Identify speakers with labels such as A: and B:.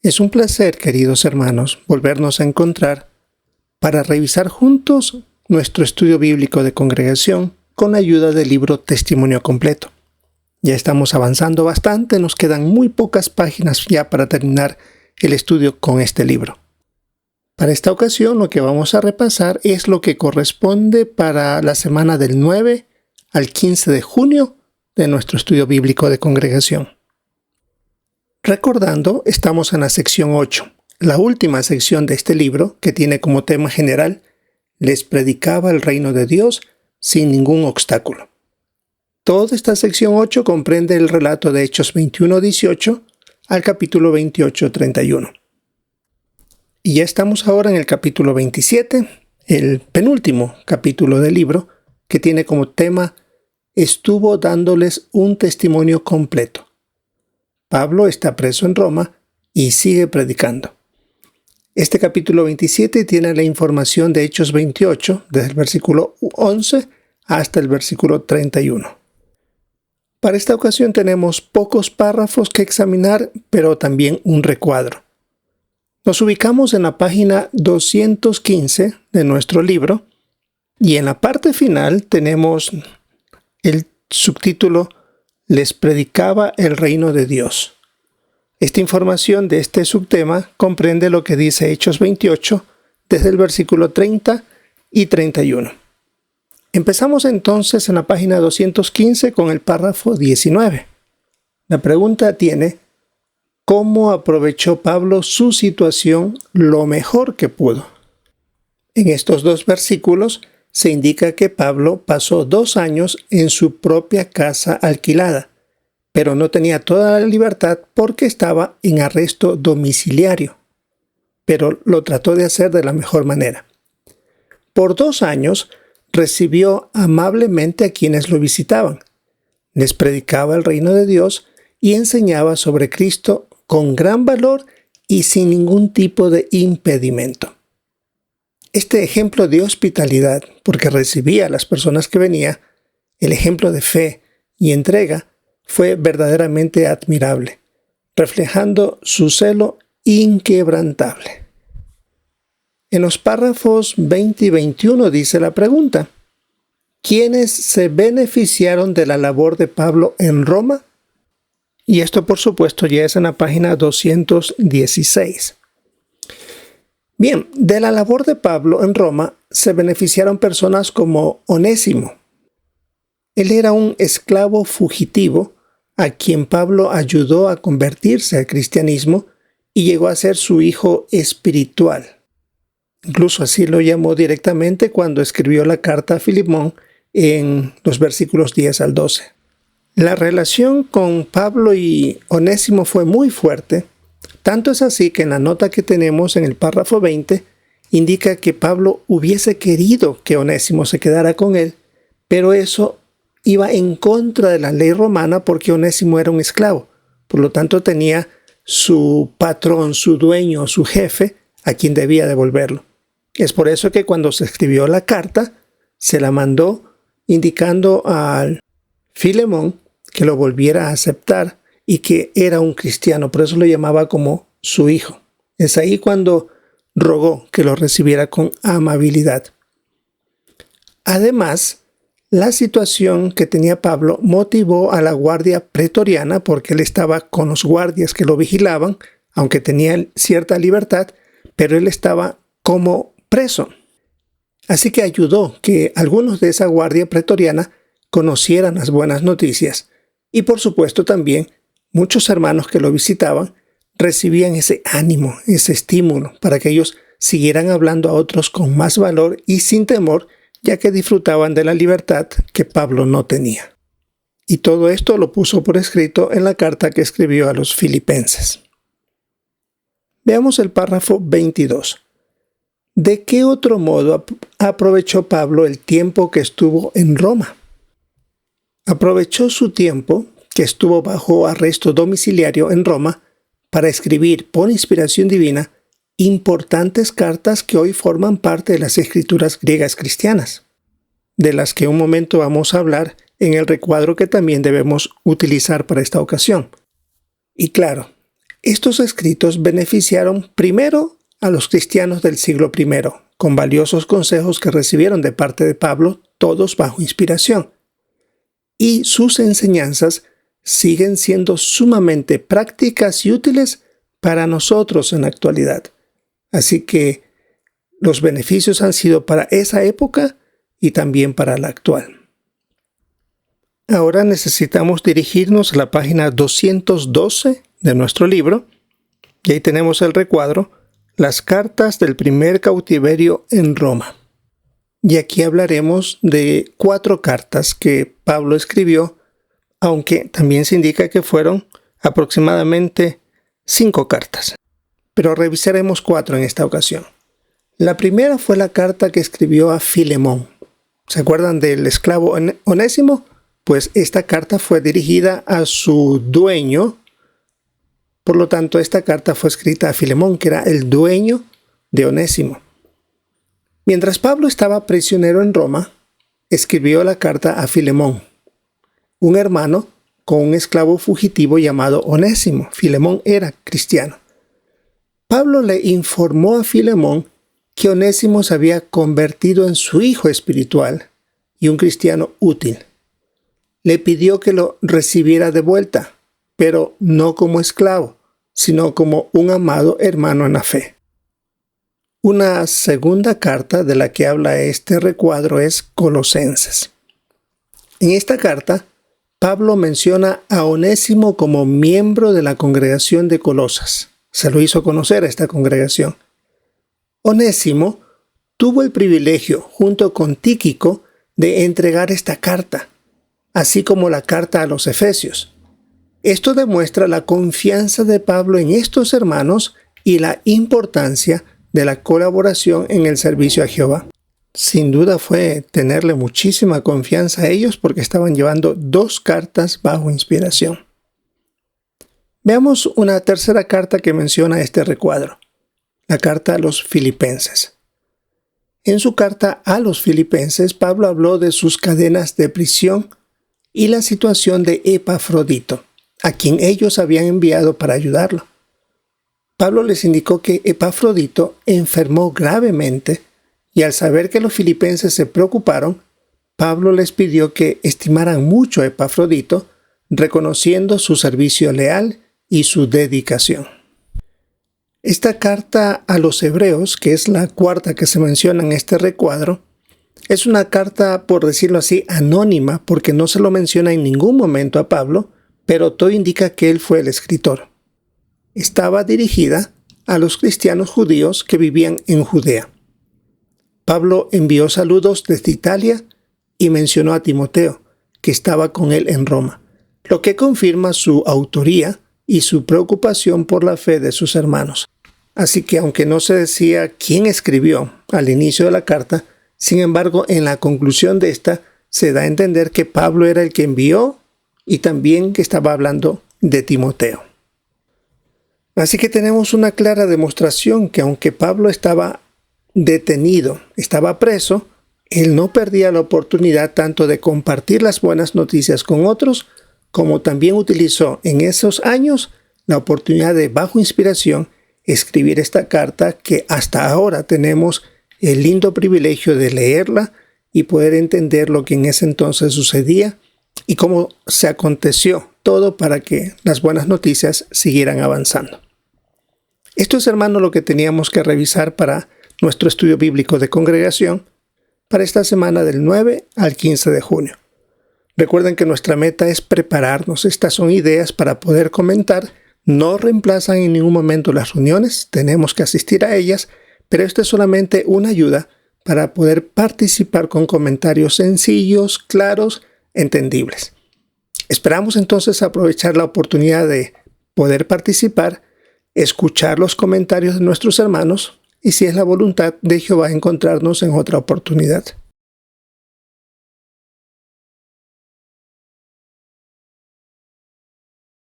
A: Es un placer, queridos hermanos, volvernos a encontrar para revisar juntos nuestro estudio bíblico de congregación con ayuda del libro Testimonio Completo. Ya estamos avanzando bastante, nos quedan muy pocas páginas ya para terminar el estudio con este libro. Para esta ocasión lo que vamos a repasar es lo que corresponde para la semana del 9 al 15 de junio de nuestro estudio bíblico de congregación. Recordando, estamos en la sección 8, la última sección de este libro que tiene como tema general «Les predicaba el reino de Dios sin ningún obstáculo». Toda esta sección 8 comprende el relato de Hechos 21:18 al capítulo 28:31. Y ya estamos ahora en el capítulo 27, el penúltimo capítulo del libro, que tiene como tema «Estuvo dándoles un testimonio completo». Pablo está preso en Roma y sigue predicando. Este capítulo 27 tiene la información de Hechos 28, desde el versículo 11 hasta el versículo 31. Para esta ocasión tenemos pocos párrafos que examinar, pero también un recuadro. Nos ubicamos en la página 215 de nuestro libro y en la parte final tenemos el subtítulo «Les predicaba el reino de Dios». Esta información de este subtema comprende lo que dice Hechos 28 desde el versículo 30 y 31. Empezamos entonces en la página 215 con el párrafo 19. La pregunta tiene: ¿cómo aprovechó Pablo su situación lo mejor que pudo? En estos dos versículos se indica que Pablo pasó 2 años en su propia casa alquilada, pero no tenía toda la libertad porque estaba en arresto domiciliario, pero lo trató de hacer de la mejor manera. Por 2 años recibió amablemente a quienes lo visitaban, les predicaba el reino de Dios y enseñaba sobre Cristo con gran valor y sin ningún tipo de impedimento. Este ejemplo de hospitalidad, porque recibía a las personas que venía, el ejemplo de fe y entrega, fue verdaderamente admirable, reflejando su celo inquebrantable. En los párrafos 20 y 21 dice la pregunta: ¿quiénes se beneficiaron de la labor de Pablo en Roma? Y esto, por supuesto, ya es en la página 216. Bien, de la labor de Pablo en Roma se beneficiaron personas como Onésimo. Él era un esclavo fugitivo a quien Pablo ayudó a convertirse al cristianismo y llegó a ser su hijo espiritual. Incluso así lo llamó directamente cuando escribió la carta a Filemón en los versículos 10 al 12. La relación con Pablo y Onésimo fue muy fuerte. Tanto es así que en la nota que tenemos en el párrafo 20 indica que Pablo hubiese querido que Onésimo se quedara con él, pero eso iba en contra de la ley romana porque Onésimo era un esclavo. Por lo tanto tenía su patrón, su dueño, su jefe, a quien debía devolverlo. Es por eso que cuando se escribió la carta, se la mandó indicando al Filemón que lo volviera a aceptar y que era un cristiano, por eso lo llamaba como su hijo. Es ahí cuando rogó que lo recibiera con amabilidad. Además, la situación que tenía Pablo motivó a la guardia pretoriana, porque él estaba con los guardias que lo vigilaban, aunque tenía cierta libertad, pero él estaba como preso. Así que ayudó que algunos de esa guardia pretoriana conocieran las buenas noticias y, por supuesto, también muchos hermanos que lo visitaban recibían ese ánimo, ese estímulo para que ellos siguieran hablando a otros con más valor y sin temor, ya que disfrutaban de la libertad que Pablo no tenía. Y todo esto lo puso por escrito en la carta que escribió a los filipenses. Veamos el párrafo 22. ¿De qué otro modo aprovechó Pablo el tiempo que estuvo en Roma? Aprovechó su tiempo, que estuvo bajo arresto domiciliario en Roma, para escribir por inspiración divina importantes cartas que hoy forman parte de las escrituras griegas cristianas, de las que un momento vamos a hablar en el recuadro que también debemos utilizar para esta ocasión. Y claro, Estos escritos beneficiaron primero a los cristianos del siglo I, con valiosos consejos que recibieron de parte de Pablo, todos bajo inspiración. Y sus enseñanzas siguen siendo sumamente prácticas y útiles para nosotros en la actualidad. Así que los beneficios han sido para esa época y también para la actual. Ahora necesitamos dirigirnos a la página 212 de nuestro libro, y ahí tenemos el recuadro, Las cartas del primer cautiverio en Roma. Y aquí hablaremos de 4 cartas que Pablo escribió, aunque también se indica que fueron aproximadamente 5 cartas. Pero revisaremos 4 en esta ocasión. La primera fue la carta que escribió a Filemón. ¿Se acuerdan del esclavo Onésimo? Pues esta carta fue dirigida a su dueño. Por lo tanto, esta carta fue escrita a Filemón, que era el dueño de Onésimo. Mientras Pablo estaba prisionero en Roma, escribió la carta a Filemón, un hermano con un esclavo fugitivo llamado Onésimo. Filemón era cristiano. Pablo le informó a Filemón que Onésimo se había convertido en su hijo espiritual y un cristiano útil. Le pidió que lo recibiera de vuelta, pero no como esclavo, sino como un amado hermano en la fe. Una segunda carta de la que habla este recuadro es Colosenses. En esta carta, Pablo menciona a Onésimo como miembro de la congregación de Colosas. Se lo hizo conocer a esta congregación. Onésimo tuvo el privilegio, junto con Tíquico, de entregar esta carta, así como la carta a los Efesios. Esto demuestra la confianza de Pablo en estos hermanos y la importancia de la colaboración en el servicio a Jehová. Sin duda fue tenerle muchísima confianza a ellos porque estaban llevando 2 cartas bajo inspiración. Veamos una tercera carta que menciona este recuadro, la carta a los Filipenses. En su carta a los Filipenses, Pablo habló de sus cadenas de prisión y la situación de Epafrodito, a quien ellos habían enviado para ayudarlo. Pablo les indicó que Epafrodito enfermó gravemente y al saber que los filipenses se preocuparon, Pablo les pidió que estimaran mucho a Epafrodito, reconociendo su servicio leal y su dedicación. Esta carta a los hebreos, que es la 4ª que se menciona en este recuadro, es una carta, por decirlo así, anónima, porque no se lo menciona en ningún momento a Pablo, pero todo indica que él fue el escritor. Estaba dirigida a los cristianos judíos que vivían en Judea. Pablo envió saludos desde Italia y mencionó a Timoteo, que estaba con él en Roma, lo que confirma su autoría y su preocupación por la fe de sus hermanos. Así que aunque no se decía quién escribió al inicio de la carta, sin embargo, en la conclusión de esta se da a entender que Pablo era el que envió y también que estaba hablando de Timoteo. Así que tenemos una clara demostración que aunque Pablo estaba detenido, estaba preso, él no perdía la oportunidad tanto de compartir las buenas noticias con otros, como también utilizó en esos años la oportunidad de, bajo inspiración, escribir esta carta que hasta ahora tenemos el lindo privilegio de leerla y poder entender lo que en ese entonces sucedía y cómo se aconteció todo para que las buenas noticias siguieran avanzando. Esto es, hermano, lo que teníamos que revisar para nuestro estudio bíblico de congregación para esta semana del 9 al 15 de junio. Recuerden que nuestra meta es prepararnos. Estas son ideas para poder comentar. No reemplazan en ningún momento las reuniones, tenemos que asistir a ellas, pero esto es solamente una ayuda para poder participar con comentarios sencillos, claros, entendibles. Esperamos entonces aprovechar la oportunidad de poder participar, escuchar los comentarios de nuestros hermanos y, si es la voluntad de Jehová, encontrarnos en otra oportunidad.